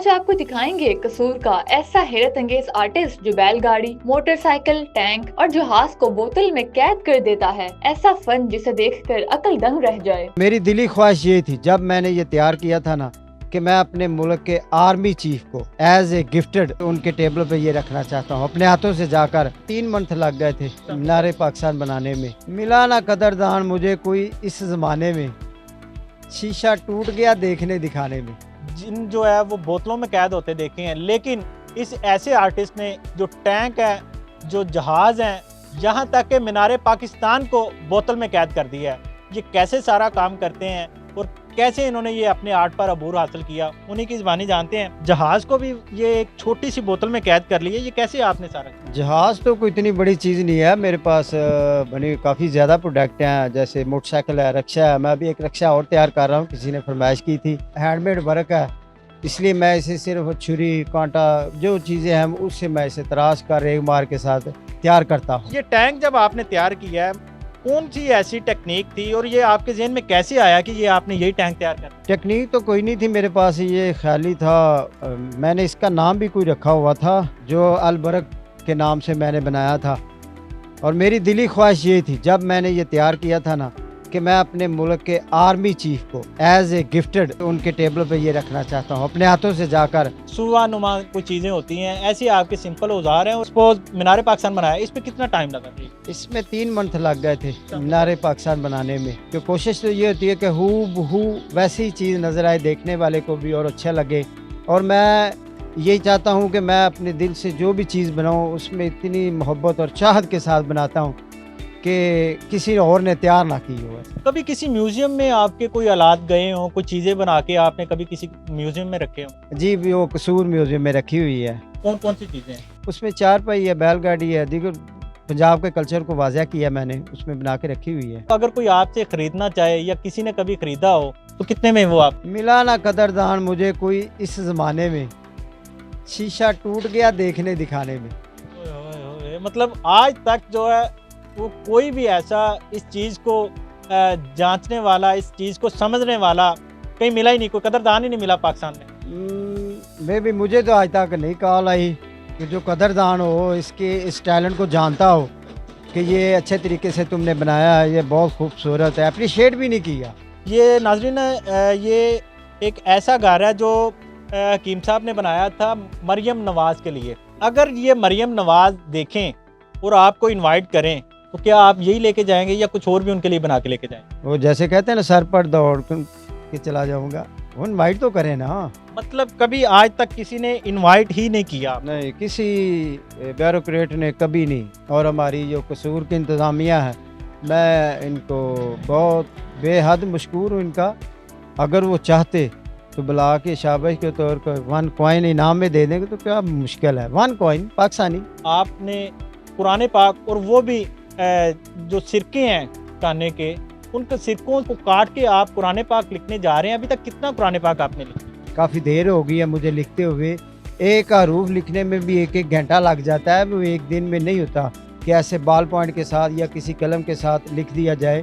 آج آپ کو دکھائیں گے قصور کا ایسا حیرت انگیز آرٹسٹ جو بیل گاڑی، موٹر سائیکل، ٹینک اور جہاز کو بوتل میں قید کر دیتا ہے۔ ایسا فن جسے دیکھ کر عقل دنگ رہ جائے۔ میری دلی خواہش یہ تھی جب میں نے یہ تیار کیا تھا نا کہ میں اپنے ملک کے آرمی چیف کو ایز اے گفٹڈ ان کے ٹیبل پہ یہ رکھنا چاہتا ہوں۔ اپنے ہاتھوں سے جا کر 3 منتھ لگ گئے تھے مینار پاکستان بنانے میں۔ ملا نہ قدردان مجھے کوئی اس زمانے میں، شیشہ ٹوٹ گیا دیکھنے دکھانے میں۔ جن جو ہے وہ بوتلوں میں قید ہوتے دیکھے ہیں، لیکن اس ایسے آرٹسٹ نے جو ٹینک ہے، جو جہاز ہیں، یہاں تک کہ مینار پاکستان کو بوتل میں قید کر دیا ہے۔ یہ کیسے سارا کام کرتے ہیں اور کیسے انہوں نے یہ اپنے آرٹ پر عبور حاصل کیا، انہی کی زبانی جانتے ہیں۔ جہاز کو بھی یہ ایک چھوٹی سی بوتل میں قید کر لی ہے، یہ کیسے آپ نے سارا کیا؟ جہاز تو کوئی اتنی بڑی چیز نہیں ہے، میرے پاس بنی کافی زیادہ پروڈکٹ ہیں، جیسے موٹر سائیکل ہے، رکشا ہے۔ میں ابھی ایک رکشا اور تیار کر رہا ہوں، کسی نے فرمائش کی تھی۔ ہینڈ میڈ ورک ہے، اس لیے میں اسے صرف چھری کانٹا جو چیزیں ہیں اس سے میں اسے تراش کر ریگ مار کے ساتھ تیار کرتا ہوں۔ یہ ٹینک جب آپ نے تیار کیا ہے، کون سی ایسی ٹیکنیک تھی اور یہ آپ کے ذہن میں کیسے آیا کہ یہ آپ نے یہی ٹینک تیار کرنا؟ ٹیکنیک تو کوئی نہیں تھی میرے پاس، یہ خیالی تھا۔ میں نے اس کا نام بھی کوئی رکھا ہوا تھا جو البرک کے نام سے میں نے بنایا تھا، اور میری دلی خواہش یہ تھی جب میں نے یہ تیار کیا تھا نا کہ میں اپنے ملک کے آرمی چیف کو ایز اے گفٹڈ ان کے ٹیبل پہ یہ رکھنا چاہتا ہوں، اپنے ہاتھوں سے جا کر۔ سوا نما کوئی چیزیں ہوتی ہیں، ایسی آپ کے سمپل اوزار ہیں۔ سپوز مینار پاکستان بنایا، اس پہ کتنا ٹائم لگا جی؟ اس میں 3 منتھ لگ گئے تھے مینار پاکستان بنانے میں۔ کہ کوشش تو یہ ہوتی ہے کہ ہو بہو ویسی چیز نظر آئے، دیکھنے والے کو بھی اور اچھا لگے، اور میں یہی چاہتا ہوں کہ میں اپنے دل سے جو بھی چیز بناؤں اس میں اتنی محبت اور چاہت کے ساتھ بناتا ہوں کہ کسی اور نے تیار نہ کی ہو۔ کبھی کسی میوزیم میں آپ کے کوئی آلات گئے ہوں، کوئی چیزیں بنا کے آپ نے کبھی کسی میوزیم میں رکھے ہوں؟ جی وہ قصور میوزیم میں رکھی ہوئی ہے۔ کون کون سی چیزیں ہیں؟ اس میں 4 پہی ہے، بیل گاڑی ہے، دیگر پنجاب کے کلچر کو واضح کیا میں نے، اس میں بنا کے رکھی ہوئی ہے۔ اگر کوئی آپ سے خریدنا چاہے یا کسی نے کبھی خریدا ہو تو کتنے میں وہ آپ؟ ملا نہ قدردان مجھے کوئی اس زمانے میں، شیشہ ٹوٹ گیا دیکھنے دکھانے میں۔ مطلب آج تک جو ہے وہ کوئی بھی ایسا اس چیز کو جانچنے والا، اس چیز کو سمجھنے والا کہیں ملا ہی نہیں، کوئی قدردان ہی نہیں ملا پاکستان میں۔ بھی مجھے تو آج تک نہیں کال آئی کہ جو قدردان ہو، اس کے اس ٹیلنٹ کو جانتا ہو کہ یہ اچھے طریقے سے تم نے بنایا ہے، یہ بہت خوبصورت ہے، اپریشیٹ بھی نہیں کیا۔ یہ ناظرین یہ ایک ایسا گھر ہے جو حکیم صاحب نے بنایا تھا مریم نواز کے لیے۔ اگر یہ مریم نواز دیکھیں اور آپ کو انوائٹ کریں تو کیا آپ یہی لے کے جائیں گے یا کچھ اور بھی ان کے لیے بنا کے لے کے جائیں گے؟ وہ جیسے کہتے ہیں نا سر پر دوڑ کے چلا جاؤں گا، وہ انوائٹ تو کریں نا۔ مطلب کبھی آج تک کسی نے انوائٹ ہی نہیں کیا؟ نہیں، کسی بیوروکریٹ نے کبھی نہیں، اور ہماری جو قصور کی انتظامیہ ہے، میں ان کو بہت بے حد مشکور ہوں ان کا۔ اگر وہ چاہتے تو بلا کے شاباش کے طور پر 1 کوائن انعام میں دے دیں گے، تو کیا مشکل ہے؟ 1 کوائن پاکستانی۔ آپ نے قرآن پاک اور وہ بھی جو سرکے ہیں کانے کے، ان کے سرکوں کو کاٹ کے آپ قرآن پاک لکھنے جا رہے ہیں۔ ابھی تک کتنا قرآن پاک آپ نے لکھا؟ کافی دیر ہو گئی ہے مجھے لکھتے ہوئے، ایک حروف لکھنے میں بھی 1 گھنٹہ لگ جاتا ہے، وہ ایک دن میں نہیں ہوتا کہ ایسے بال پوائنٹ کے ساتھ یا کسی قلم کے ساتھ لکھ دیا جائے۔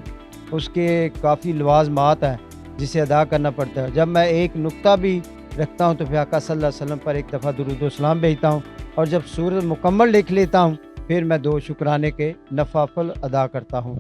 اس کے کافی لوازمات ہیں جسے ادا کرنا پڑتا ہے۔ جب میں ایک نقطہ بھی رکھتا ہوں تو پھر آقا صلی اللہ علیہ وسلم پر ایک دفعہ درود و سلام بھیجتا ہوں، اور جب سورت مکمل لکھ لیتا ہوں پھر میں 2 شکرانے کے نوافل ادا کرتا ہوں۔